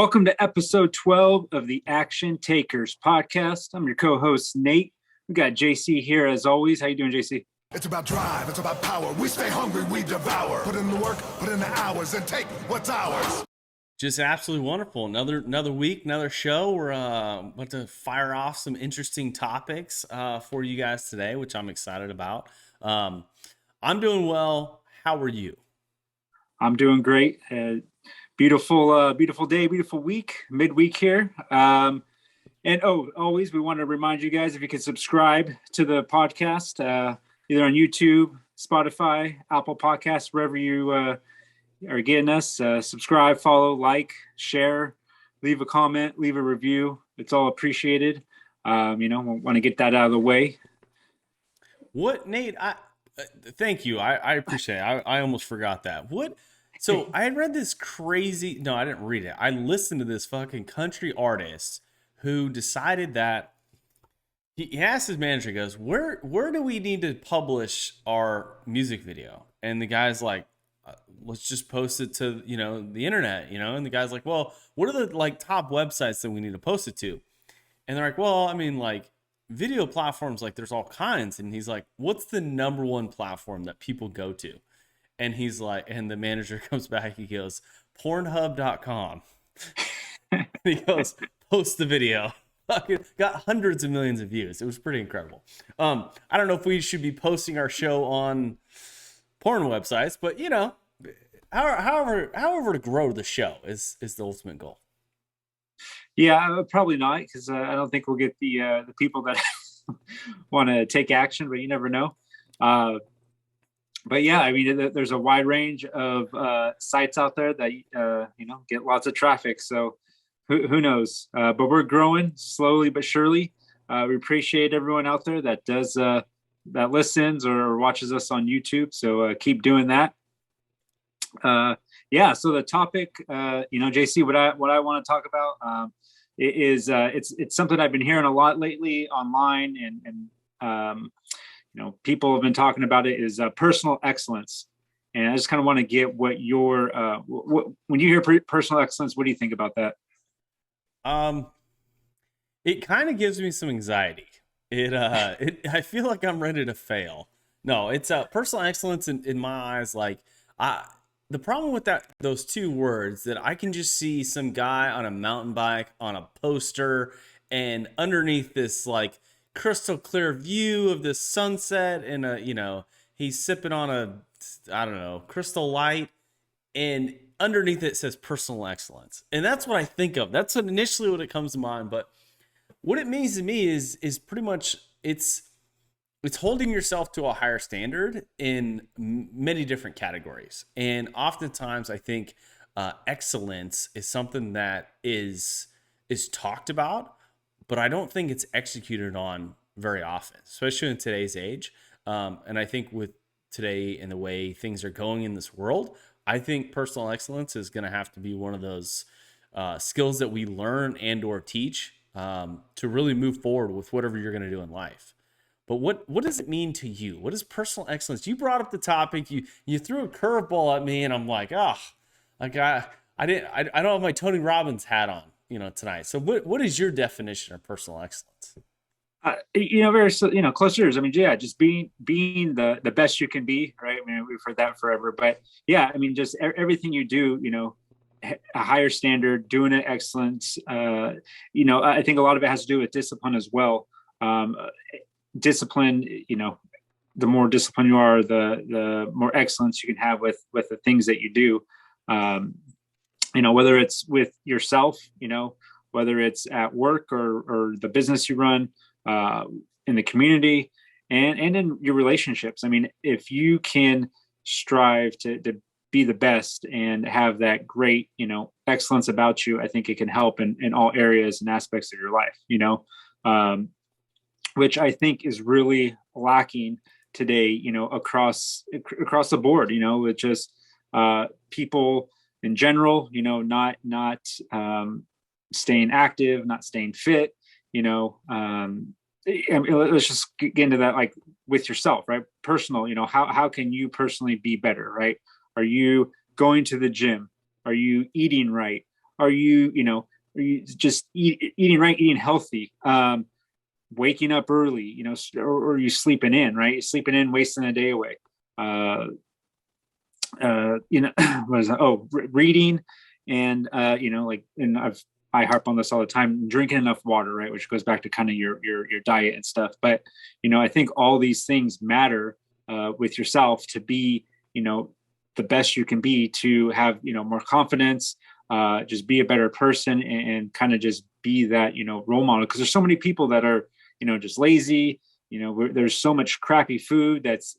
Welcome to episode 12 of the Action Takers podcast. I'm your co-host, Nate. We got JC here as always. How you doing, JC? It's about drive, it's about power. We stay hungry, we devour. Put in the work, put in the hours, and take what's ours. Just absolutely wonderful. Another week, another show. We're about to fire off some interesting topics for you guys today, which I'm excited about. I'm doing well. How are you? I'm doing great. Beautiful day, beautiful week, midweek here. And always, we want to remind you guys if you can subscribe to the podcast, either on YouTube, Spotify, Apple Podcasts, wherever you are getting us. Subscribe, follow, like, share, leave a comment, leave a review. It's all appreciated. We want to get that out of the way. What, Nate? Thank you. I appreciate it. I almost forgot that. What? So I had read this crazy, no, I didn't read it. I listened to this fucking country artist who decided that he asked his manager, he goes, where do we need to publish our music video? And the guy's like, let's just post it to, the internet, and the guy's like, well, what are the top websites that we need to post it to? And they're like, well, I mean, video platforms, there's all kinds. And he's like, what's the number one platform that people go to? And he's like, and the manager comes back, he goes, Pornhub.com. He goes, post the video. Got hundreds of millions of views. It was pretty incredible. I don't know if we should be posting our show on porn websites, but however to grow the show is the ultimate goal. Yeah, probably not, because I don't think we'll get the people that want to take action, but you never know. But yeah, I mean, there's a wide range of sites out there that get lots of traffic. So who knows? But we're growing slowly but surely. We appreciate everyone out there that does that listens or watches us on YouTube. So keep doing that. So the topic, JC, what I want to talk about is it's something I've been hearing a lot lately online, and people have been talking about it, is personal excellence. And I just kind of want to get what your when you hear personal excellence, what do you think about that? It kind of gives me some anxiety. I feel like I'm ready to fail. No, it's personal excellence in my eyes. The problem with those two words, that I can just see some guy on a mountain bike on a poster, and underneath this crystal clear view of the sunset, and he's sipping on a crystal light, and underneath it says personal excellence. And that's what I think of. That's initially what it comes to mind. But what it means to me is pretty much it's holding yourself to a higher standard in many different categories. And oftentimes I think excellence is something that is talked about, but I don't think it's executed on very often, especially in today's age. And I think with today and the way things are going in this world, I think personal excellence is going to have to be one of those skills that we learn and or teach to really move forward with whatever you're going to do in life. But what does it mean to you? What is personal excellence? You brought up the topic. You threw a curveball at me, and I'm like, I don't have my Tony Robbins hat on, tonight. So what is your definition of personal excellence? Very close to yours. I mean, yeah, just being the best you can be, right? I mean, we've heard that forever, but yeah, I mean, just everything you do, a higher standard, doing it excellence. I think a lot of it has to do with discipline as well. Discipline, the more disciplined you are, the more excellence you can have with the things that you do. Whether it's with yourself, whether it's at work or the business you run, in the community, and in your relationships. I mean, if you can strive to be the best and have that great, excellence about you, I think it can help in all areas and aspects of your life, which I think is really lacking today, across the board, with just people in general, not staying active, not staying fit, let's just get into that, with yourself, right? Personal, how can you personally be better, right? Are you going to the gym? Are you eating right? Are you, are you just eating right, eating healthy, waking up early, or are you sleeping in, right? You're sleeping in, wasting a day away. Uh, what is that? Oh, reading, and like, and I harp on this all the time, drinking enough water, right? Which goes back to kind of your diet and stuff. But I think all these things matter with yourself to be, the best you can be, to have more confidence, just be a better person, and kind of just be that role model. Because there's so many people that are just lazy. There's so much crappy food that's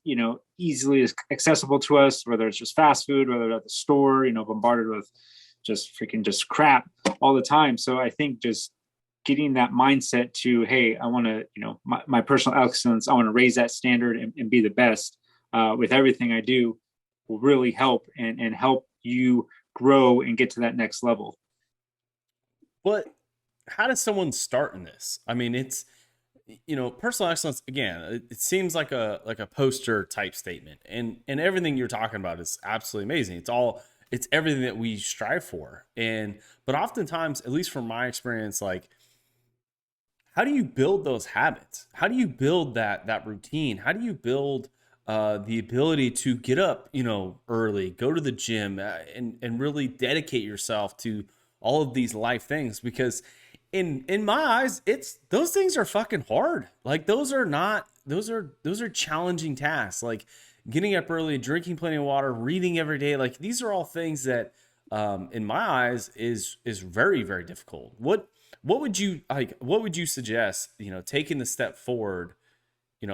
easily accessible to us, whether it's just fast food, whether it's at the store, bombarded with just crap all the time. So I think just getting that mindset to, hey, I want to, my personal excellence, I want to raise that standard, and be the best with everything I do, will really help, and help you grow and get to that next level. But how does someone start in this? I mean, it's, personal excellence, again, it seems like a poster type statement, and everything you're talking about is absolutely amazing. It's everything that we strive for. But oftentimes, at least from my experience, like, how do you build those habits? How do you build that routine? How do you build the ability to get up, early, go to the gym, and really dedicate yourself to all of these life things? Because in my eyes, it's, those things are fucking hard. Like, those are challenging tasks. Like, getting up early, drinking plenty of water, reading every day. Like, these are all things that, in my eyes, is very, very difficult. What would you like? What would you suggest? Taking the step forward.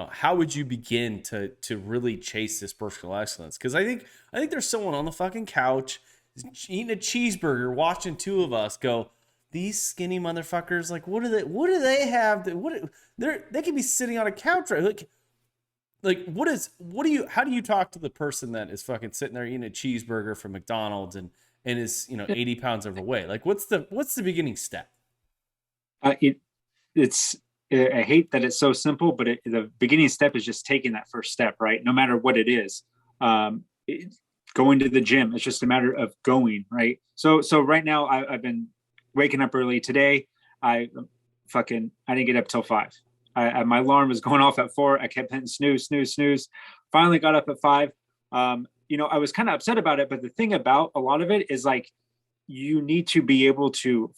How would you begin to really chase this personal excellence? Because I think there's someone on the fucking couch eating a cheeseburger, watching two of us go, these skinny motherfuckers, like, what do they have that, they could be sitting on a couch, right? Like how do you talk to the person that is fucking sitting there eating a cheeseburger from McDonald's and is 80 pounds overweight? Like, what's the beginning step? It's I hate that it's so simple, but the beginning step is just taking that first step, right? No matter what it is. Going to the gym, it's just a matter of going, right? So right now, I've been waking up early today. I didn't get up till 5. My alarm was going off at 4. I kept hitting snooze, snooze, snooze. Finally got up at 5. I was kind of upset about it, but the thing about a lot of it is, like, you need to be able to,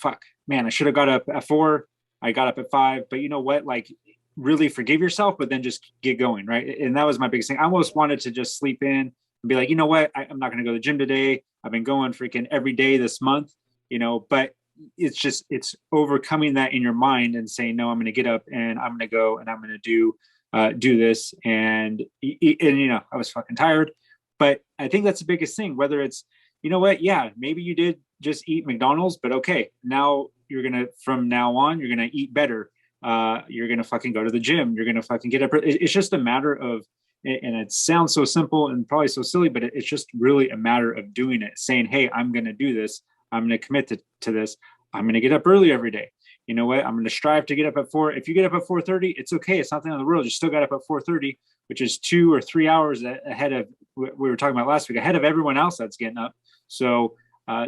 man, I should have got up at 4. I got up at 5, but you know what? Like, really forgive yourself, but then just get going, right? And that was my biggest thing. I almost wanted to just sleep in and be like, you know what? I'm not going to go to the gym today. I've been going freaking every day this month, but it's overcoming that in your mind and saying, no, I'm going to get up and I'm going to go and I'm going to do this. And I was fucking tired, but I think that's the biggest thing, whether it's, yeah, maybe you did just eat McDonald's, but okay, now from now on, you're going to eat better. You're going to fucking go to the gym. You're going to fucking get up. It's just a matter of, and it sounds so simple and probably so silly, but it's just really a matter of doing it, saying, hey, I'm going to do this. I'm going to commit to this. I'm going to get up early every day. You know what? I'm going to strive to get up at 4. If you get up at 4:30, it's okay. It's not the end of the world. You still got up at 4:30, which is 2 or 3 hours ahead of what we were talking about last week, ahead of everyone else that's getting up. So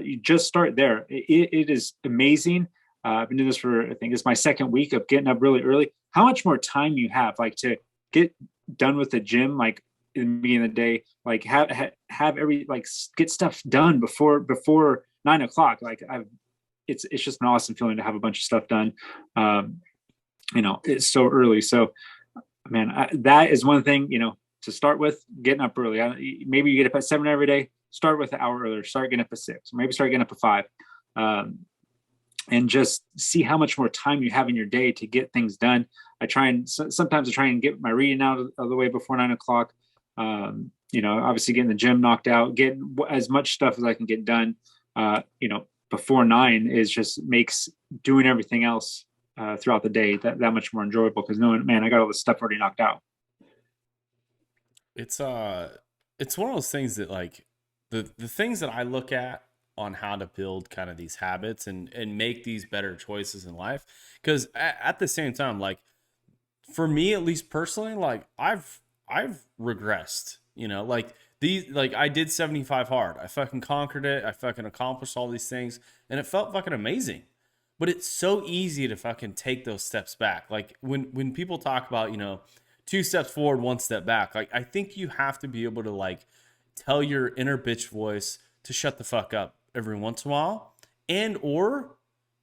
you just start there. It is amazing. I've been doing this for, I think it's my 2nd week of getting up really early. How much more time you have, like, to get done with the gym, like, in the beginning of the day, like, have every, like, get stuff done before 9 o'clock. Like, it's just an awesome feeling to have a bunch of stuff done. It's so early. So, man, that is one thing, to start with, getting up early. Maybe you get up at 7 every day. Start with an hour earlier. Start getting up at 6. Maybe start getting up at 5. And just see how much more time you have in your day to get things done. Sometimes I try and get my reading out of the way before 9 o'clock. Obviously getting the gym knocked out, getting as much stuff as I can get done, before 9 makes doing everything else throughout the day that much more enjoyable, because knowing, man, I got all this stuff already knocked out. It's one of those things that, like, the things that I look at on how to build kind of these habits and make these better choices in life. Because at the same time, like, for me, at least personally, like, I've regressed, like, these, like, I did 75 hard. I fucking conquered it. I fucking accomplished all these things, and it felt fucking amazing. But it's so easy to fucking take those steps back. Like when people talk about, you know, 2 steps forward, 1 step back, like I think you have to be able to like tell your inner bitch voice to shut the fuck up every once in a while, and or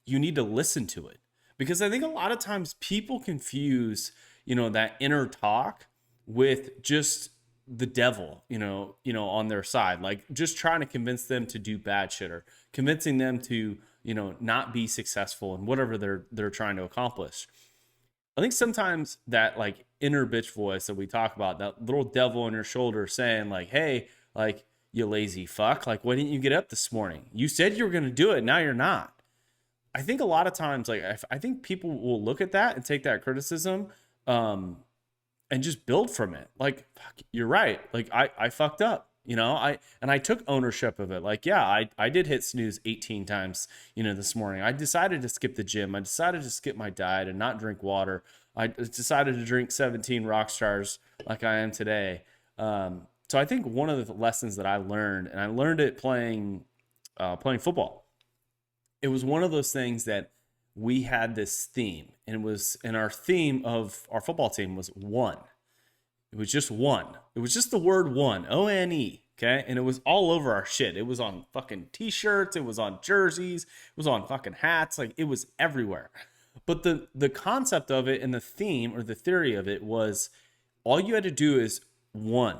you need to listen to it. Because I think a lot of times people confuse, you know, that inner talk with just the devil, on their side, like just trying to convince them to do bad shit, or convincing them to, not be successful in whatever they're trying to accomplish. I think sometimes that like inner bitch voice that we talk about, that little devil on your shoulder saying like, hey, like, you lazy fuck, like, why didn't you get up this morning? You said you were going to do it. Now you're not. I think a lot of times, like, I think people will look at that and take that criticism, and just build from it. Like, fuck, you're right. Like, I fucked up, I took ownership of it. Like, yeah, I did hit snooze 18 times, this morning. I decided to skip the gym. I decided to skip my diet and not drink water. I decided to drink 17 rock stars like I am today. So I think one of the lessons that I learned, and I learned it playing football. It was one of those things that we had this theme, and our theme of our football team was one. It was just one. It was just the word one, O-N-E. Okay. And it was all over our shit. It was on fucking t-shirts. It was on jerseys. It was on fucking hats. Like, it was everywhere. But the concept of it and the theme or the theory of it was all you had to do is one.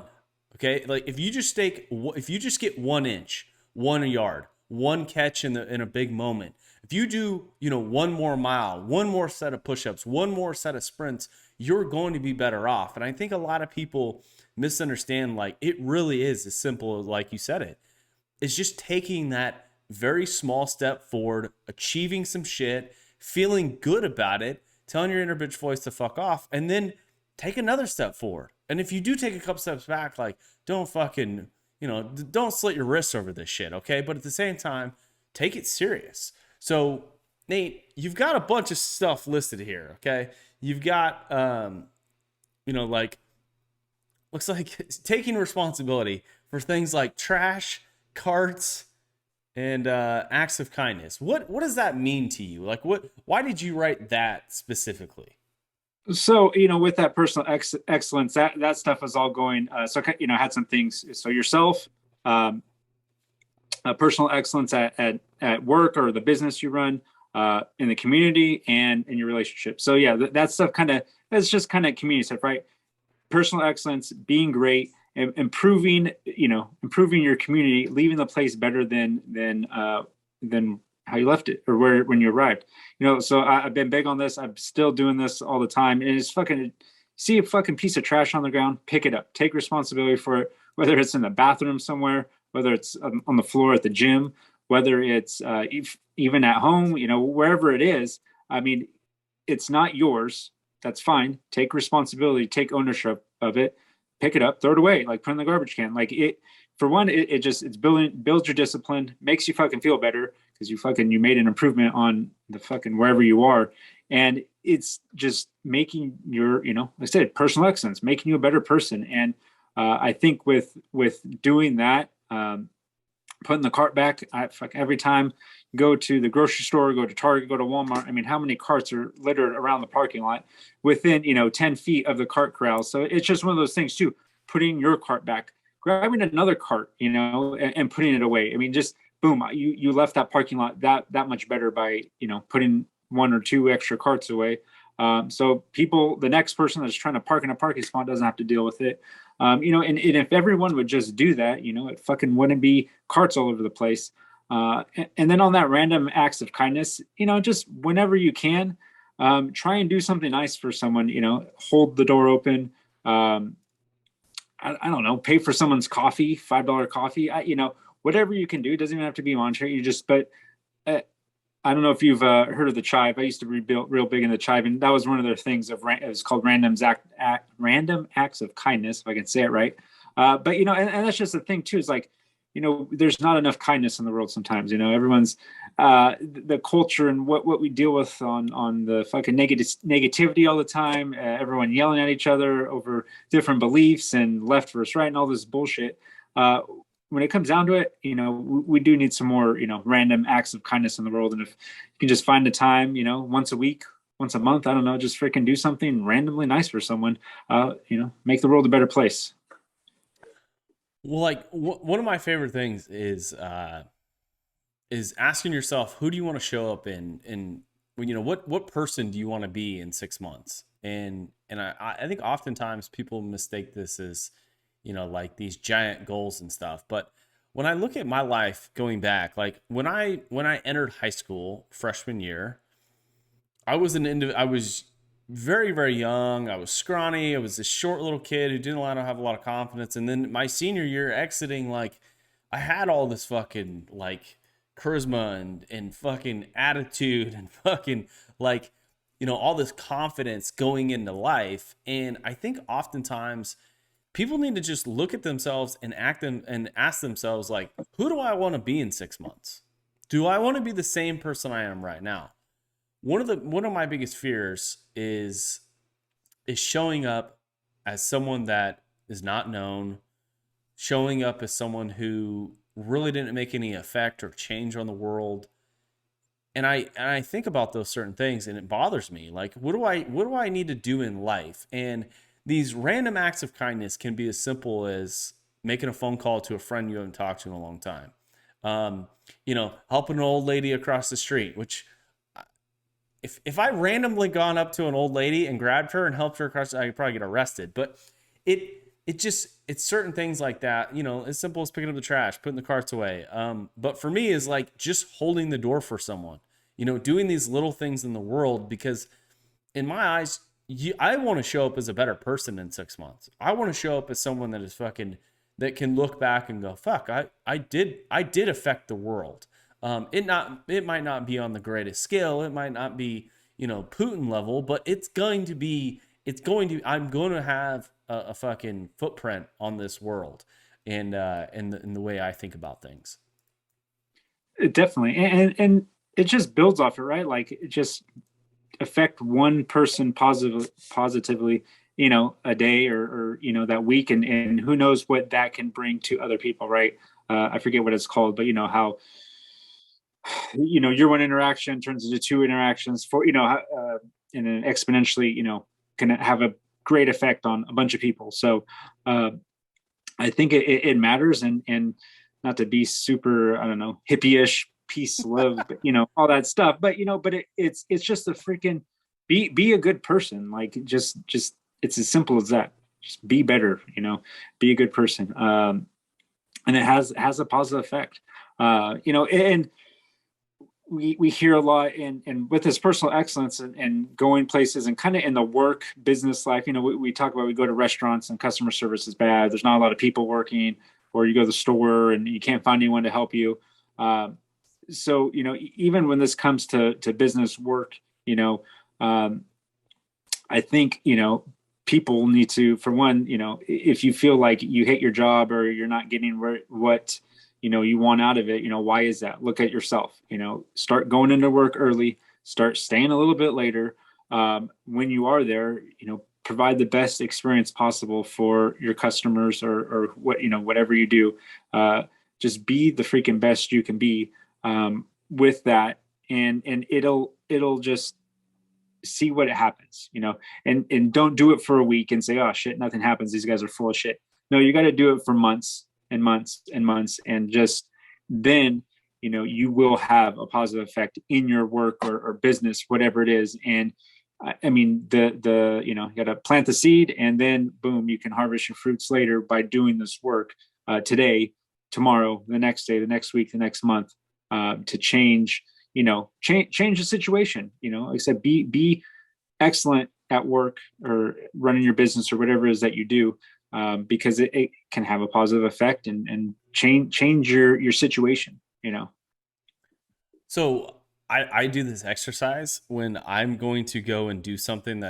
Okay. Like, if you just get 1 inch, 1 yard, one catch in a big moment, if you do, one more mile, one more set of push-ups, one more set of sprints, you're going to be better off. And I think a lot of people misunderstand, like, it really is as simple as, like you said it. It's just taking that very small step forward, achieving some shit, feeling good about it, telling your inner bitch voice to fuck off, and then take another step forward. And if you do take a couple steps back, like, don't fucking, don't slit your wrists over this shit, okay? But at the same time, take it serious. So, Nate, you've got a bunch of stuff listed here, okay? You've got, like, looks like taking responsibility for things like trash, carts, and acts of kindness. What does that mean to you? Like, why did you write that specifically? So, with that personal excellence, that stuff is all going. I had some things. So yourself, personal excellence at work or the business you run, in the community, and in your relationship. So yeah, that stuff that's just kind of community stuff, right? Personal excellence, being great, improving your community, leaving the place better than how you left it, or when you arrived. So I've been big on this. I'm still doing this all the time. And it's fucking, see a fucking piece of trash on the ground, pick it up, take responsibility for it, whether it's in the bathroom somewhere, whether it's on the floor at the gym, whether it's even at home, wherever it is. I mean, it's not yours. That's fine. Take responsibility, take ownership of it, pick it up, throw it away, like put it in the garbage can. Like, it, for one, it's builds your discipline, makes you fucking feel better because you made an improvement on the fucking wherever you are. And it's just making your, like I said, personal excellence, making you a better person. And I think with doing that, putting the cart back, every time go to the grocery store, go to Target, go to Walmart. I mean, how many carts are littered around the parking lot within, 10 feet of the cart corral? So it's just one of those things too, putting your cart back, grabbing another cart, and putting it away. I mean, just boom, you left that parking lot that much better by, putting 1 or 2 extra carts away. So the next person that's trying to park in a parking spot doesn't have to deal with it. And if everyone would just do that, it fucking wouldn't be carts all over the place. And then on that random acts of kindness, just whenever you can, try and do something nice for someone, hold the door open. I don't know, pay for someone's coffee, $5 coffee, whatever you can do. It doesn't even have to be monetary. I don't know if you've heard of the Chive. I used to be real big in the Chive, and that was one of their things it was called random acts of kindness, if I can say it right. But and that's just the thing too, is like, there's not enough kindness in the world sometimes. Everyone's the culture and what we deal with on the fucking negativity all the time. Everyone yelling at each other over different beliefs and left versus right and all this bullshit. when it comes down to it, we do need some more, random acts of kindness in the world. And if you can just find the time, once a week, once a month, I don't know, just freaking do something randomly nice for someone, make the world a better place. Well, like one of my favorite things is asking yourself, who do you want to show up in what person do you want to be in 6 months? And I think oftentimes people mistake this as, like these giant goals and stuff. But when I look at my life going back, like when I entered high school freshman year, I was very, very young. I was scrawny. I was this short little kid who didn't have a lot of confidence. And then my senior year exiting, like I had all this fucking like charisma and fucking attitude and fucking like, all this confidence going into life. And I think oftentimes people need to just look at themselves and ask themselves, like, who do I want to be in 6 months? Do I want to be the same person I am right now? One of my biggest fears is showing up as someone that is not known, showing up as someone who really didn't make any effect or change on the world. And I think about those certain things and it bothers me. Like, what do I need to do in life? And these random acts of kindness can be as simple as making a phone call to a friend you haven't talked to in a long time. Helping an old lady across the street, which if I randomly gone up to an old lady and grabbed her and helped her across, I could probably get arrested. But it's certain things like that, as simple as picking up the trash, putting the carts away. But for me is like just holding the door for someone, doing these little things in the world, because in my eyes, I want to show up as a better person in 6 months. I want to show up as someone that is that can look back and go, fuck, I did affect the world. It might not be on the greatest scale. It might not be, Putin level, but I'm going to have a fucking footprint on this world and in the way I think about things. Definitely. And it just builds off it, right? Like it just affect one person positively, a day or that week. And who knows what that can bring to other people, right? I forget what it's called, but how, your one interaction turns into two interactions for, and then exponentially, can have a great effect on a bunch of people. So I think it matters, and not to be super, I don't know, hippie-ish, peace, love, but, all that stuff. But it's just a freaking be a good person. Like just it's as simple as that. Just be better, be a good person, and it has a positive effect. And we hear a lot and with this personal excellence and going places and kind of in the work business life, we talk about, we go to restaurants and customer service is bad. There's not a lot of people working, or you go to the store and you can't find anyone to help you. So, even when this comes to business work, I think, people need to, for one, if you feel like you hate your job or you're not getting what you want out of it, why is that? Look at yourself, start going into work early, start staying a little bit later. When you are there, provide the best experience possible for your customers or what, whatever you do. Just be the freaking best you can be with that. And it'll just see what happens, and don't do it for a week and say, oh shit, nothing happens. These guys are full of shit. No, you got to do it for months and months and months, and just then you will have a positive effect in your work or business, whatever it is. And I mean, you got to plant the seed, and then boom, you can harvest your fruits later by doing this work today, tomorrow, the next day, the next week, the next month, to change the situation. Like I said, be excellent at work or running your business or whatever it is that you do. Because it can have a positive effect and change your situation, So I do this exercise when I'm going to go and do something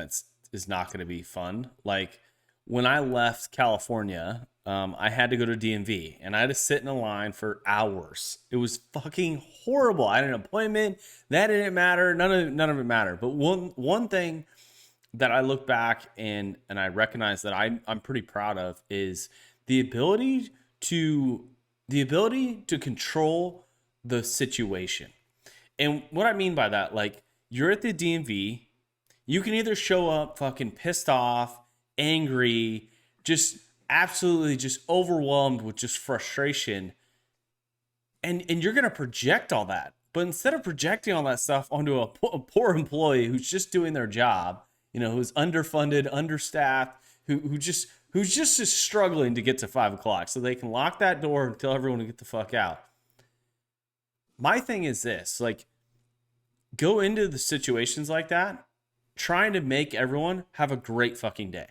is not going to be fun. Like when I left California, I had to go to DMV and I had to sit in a line for hours. It was fucking horrible. I had an appointment. That didn't matter. None of it mattered. But one thing that I look back and I recognize that I'm pretty proud of is the ability to the ability to control the situation. And what I mean by that, like, you're at the DMV, you can either show up fucking pissed off, angry, just absolutely just overwhelmed with just frustration, and you're gonna project all that. But instead of projecting all that stuff onto a poor employee who's just doing their job, who's underfunded, understaffed, who's just struggling to get to 5 o'clock, so they can lock that door and tell everyone to get the fuck out. My thing is this, like, go into the situations like that trying to make everyone have a great fucking day.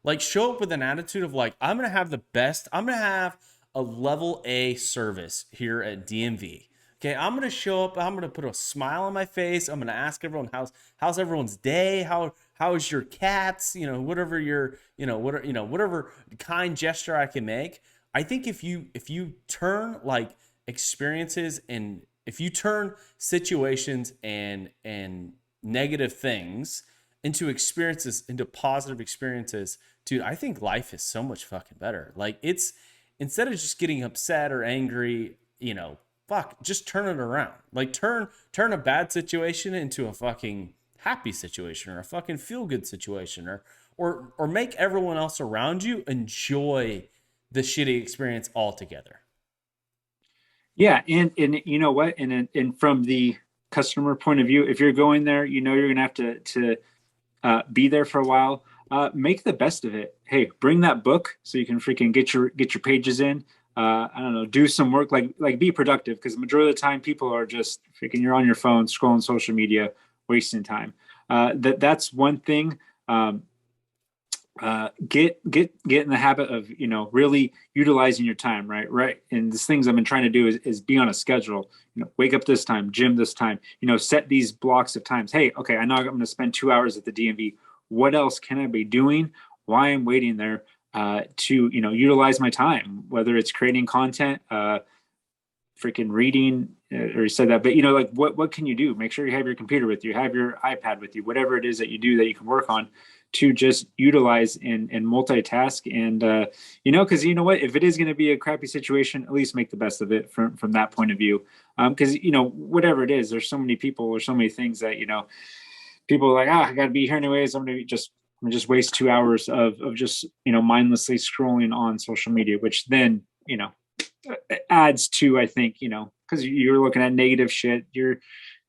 Like, show up with an attitude of like, I'm going to have the best, I'm going to have a level A service here at DMV. Okay, I'm going to show up, I'm going to put a smile on my face. I'm going to ask everyone, how's everyone's day? How is your cats? Whatever your, whatever kind gesture I can make. I think if you turn like experiences, and if you turn situations and negative things into experiences, into positive experiences, dude, I think life is so much fucking better. Like, it's, instead of just getting upset or angry, fuck, just turn it around. Like, turn a bad situation into a fucking happy situation, or a fucking feel good situation, or make everyone else around you enjoy the shitty experience altogether. Yeah, and you know what, and from the customer point of view, if you're going there, you're gonna have to be there for a while. Make the best of it. Hey, bring that book so you can freaking get your pages in. I don't know, do some work, like be productive, because the majority of the time people are just freaking, you're on your phone scrolling social media, wasting time. That's one thing. Get in the habit of really utilizing your time, right, and these things I've been trying to do is be on a schedule. Wake up this time, gym this time, set these blocks of times. Hey, okay, I know I'm going to spend 2 hours at the DMV. What else can I be doing while I'm waiting there to utilize my time, whether it's creating content, freaking reading, or you said that, but like what can you do? Make sure you have your computer with you, have your iPad with you, whatever it is that you do that you can work on to just utilize and multitask. And because you know what, if it is going to be a crappy situation, at least make the best of it from that point of view. Because whatever it is, there's so many people or so many things that people are like, I got to be here anyways. I'm gonna just waste 2 hours of just mindlessly scrolling on social media, which then adds to, I think, because you're looking at negative shit,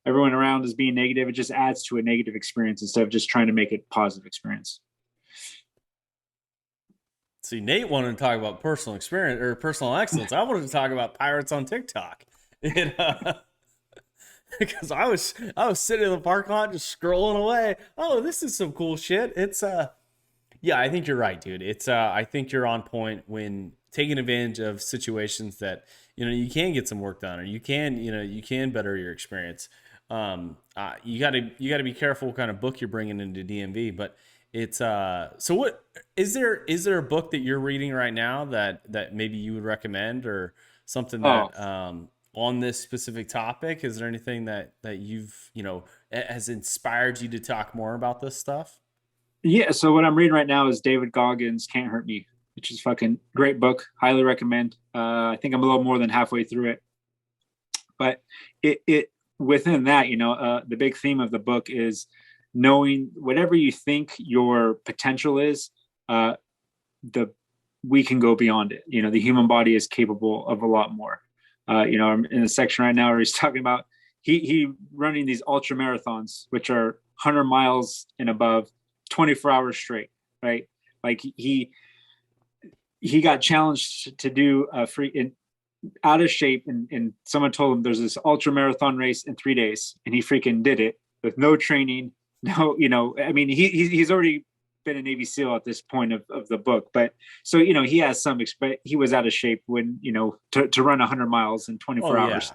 everyone around is being negative. It just adds to a negative experience instead of just trying to make it a positive experience. See, Nate wanted to talk about personal experience or personal excellence. I wanted to talk about pirates on TikTok. Because I was sitting in the parking lot just scrolling away. Oh, this is some cool shit. It's yeah, I think you're right, dude. It's I think you're on point when taking advantage of situations that you can get some work done, or you can better your experience. You gotta be careful what kind of book you're bringing into DMV. But it's so what is there a book that you're reading right now that maybe you would recommend, or something that on this specific topic? Is there anything that you've has inspired you to talk more about this stuff? Yeah, so what I'm reading right now is David Goggins' Can't Hurt Me, which is fucking great book. Highly recommend. I think I'm a little more than halfway through it. But it within that, the big theme of the book is knowing whatever you think your potential is, we can go beyond it. The human body is capable of a lot more. I'm in a section right now where he's talking about he running these ultra marathons, which are 100 miles and above, 24 hours straight, right? Like he got challenged to do a free out of shape, and someone told him there's this ultra marathon race in 3 days, and he freaking did it with no training, no, I mean, he's already been a Navy SEAL at this point of the book, but so he has some, but he was out of shape when to run 100 miles in 24 hours.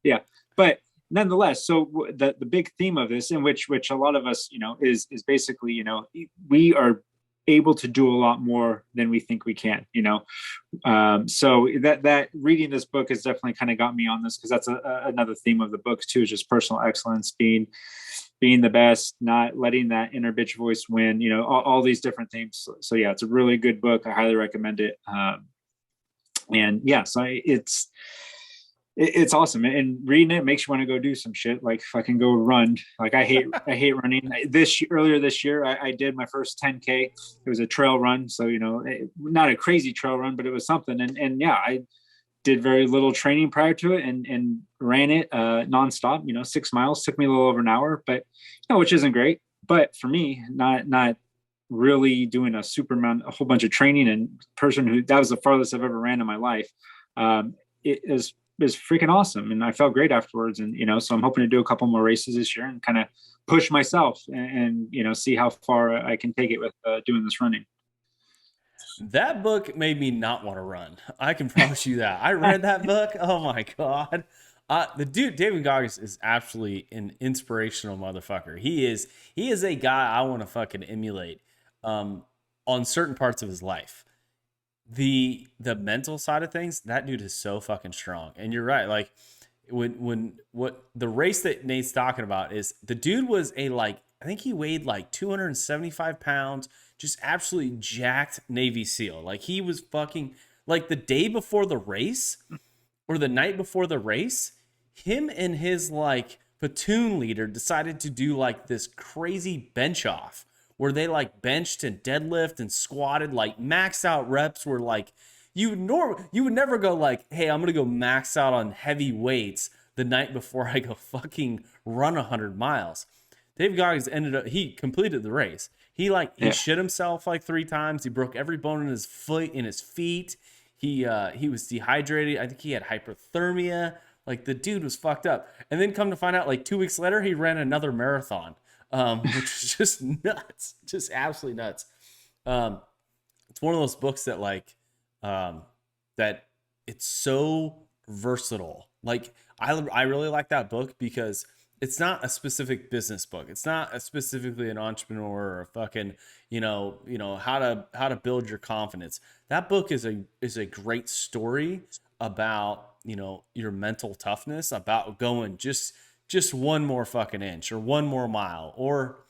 Yeah, but nonetheless, so the big theme of this, in which a lot of us is basically we are able to do a lot more than we think we can. So that reading this book has definitely kind of got me on this, because that's another theme of the book too, is just personal excellence, being the best, not letting that inner bitch voice win, all these different things. So yeah, it's a really good book. I highly recommend it. And yeah, so it's awesome, and reading it makes you want to go do some shit, like fucking go run. Like I hate running. Earlier this year, I did my first 10K. It was a trail run, so not a crazy trail run, but it was something. And yeah, I did very little training prior to it, and ran it nonstop. 6 miles took me a little over an hour, but which isn't great. But for me, not really doing a whole bunch of training, and person who that was the farthest I've ever ran in my life. It is freaking awesome, and I felt great afterwards. And so I'm hoping to do a couple more races this year and kind of push myself, and see how far I can take it with doing this running. That book made me not want to run. I can promise you that. I read that book. Oh my God. The dude, David Goggins, is absolutely an inspirational motherfucker. He is a guy I want to fucking emulate on certain parts of his life. The mental side of things, that dude is so fucking strong. And you're right. Like what the race that Nate's talking about is, the dude was I think he weighed like 275 pounds, just absolutely jacked Navy SEAL. Like he was fucking, like the day before the race or the night before the race, him and his like platoon leader decided to do like this crazy bench off where they like benched and deadlift and squatted, like max out reps were like, you would never go like, hey, I'm going to go max out on heavy weights the night before I go fucking run 100 miles. Dave Goggins he completed the race. He shit himself like 3 times. He broke every bone in his feet. He was dehydrated. I think he had hypothermia. Like the dude was fucked up. And then come to find out, like 2 weeks later, he ran another marathon, which is just nuts, just absolutely nuts. It's one of those books that that it's so versatile. Like I really like that book because it's not a specific business book. It's not specifically an entrepreneur or a fucking, how to build your confidence. That book is a great story about, your mental toughness, about going just one more fucking inch or one more mile or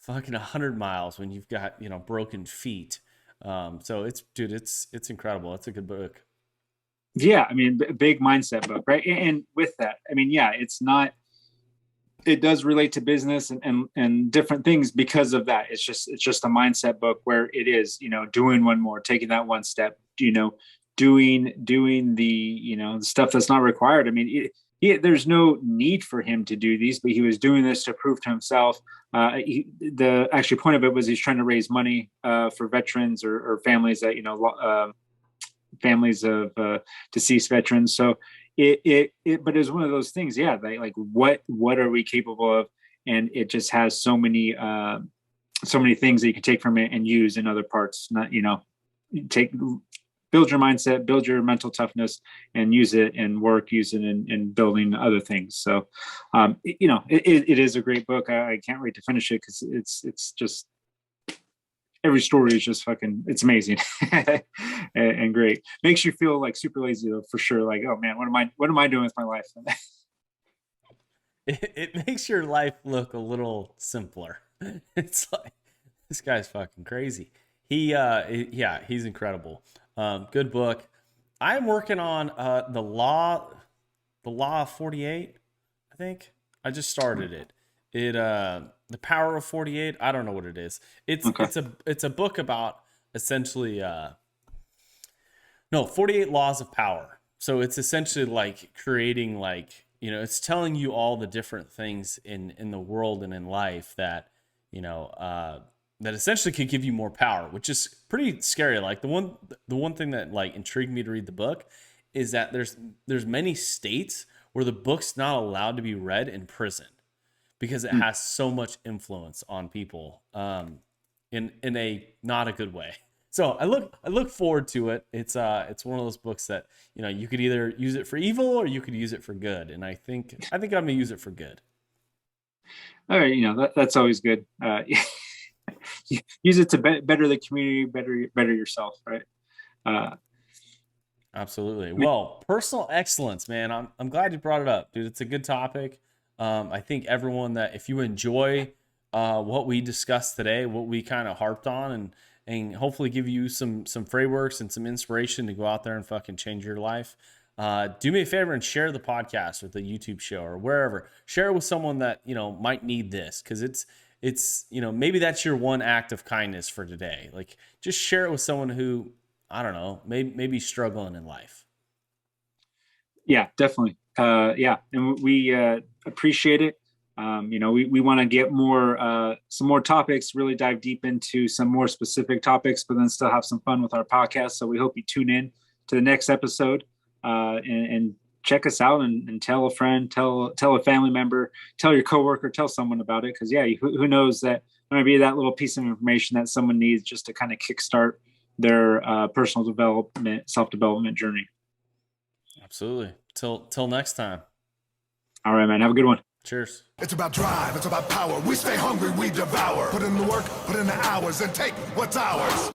fucking 100 miles when you've got, broken feet. So it's incredible. It's a good book. Yeah. I mean, big mindset book, right? And with that, I mean, yeah, it does relate to business and different things because of that. It's just a mindset book where it is, doing one more, taking that one step, doing the stuff that's not required. I mean, there's no need for him to do these, but he was doing this to prove to himself. The actual point of it was he's trying to raise money for veterans or families that, families of deceased veterans. So but it's one of those things. Yeah. Like what are we capable of? And it just has so many things that you can take from it and use in other parts. Not, build your mindset, build your mental toughness, and use it and use it in building other things. So, it is a great book. I can't wait to finish it because it's just, every story is just fucking, it's amazing and great. Makes you feel like super lazy though, for sure. Like, oh man, what am I doing with my life? It makes your life look a little simpler. It's like, this guy's fucking crazy. He's incredible. Good book. I'm working on the law of 48. I think I just started it. The Power of 48. I don't know what it is. It's a book about essentially 48 laws of power. So it's essentially like creating it's telling you all the different things in the world and in life that that essentially could give you more power, which is pretty scary. Like the one thing that like intrigued me to read the book is that there's many states where the book's not allowed to be read in prison because it has so much influence on people in a not a good way. So I look forward to it. It's one of those books that you could either use it for evil or you could use it for good, and I think I'm gonna use it for good. All right, that's always good. Use it to better the community, better yourself, right? Absolutely. Well, personal excellence, man. I'm glad you brought it up, dude. It's a good topic. I think everyone that if you enjoy what we discussed today, what we kind of harped on, and hopefully give you some frameworks and some inspiration to go out there and fucking change your life. Do me a favor and share the podcast with the YouTube show or wherever. Share it with someone that, you know, might need this, because it's, you know, maybe that's your one act of kindness for today. Like, just share it with someone who, I don't know, maybe struggling in life. Yeah, definitely. Yeah. And we appreciate it. You know, we want to get more, some more topics, really dive deep into some more specific topics, but then still have some fun with our podcast. So we hope you tune in to the next episode, and check us out, and tell a friend, tell a family member, tell your coworker, tell someone about it. Cause yeah, who knows, that there might be that little piece of information that someone needs just to kind of kickstart their personal development, self-development journey. Absolutely. Till next time. All right, man. Have a good one. Cheers. It's about drive, it's about power. We stay hungry, we devour. Put in the work, put in the hours, and take what's ours.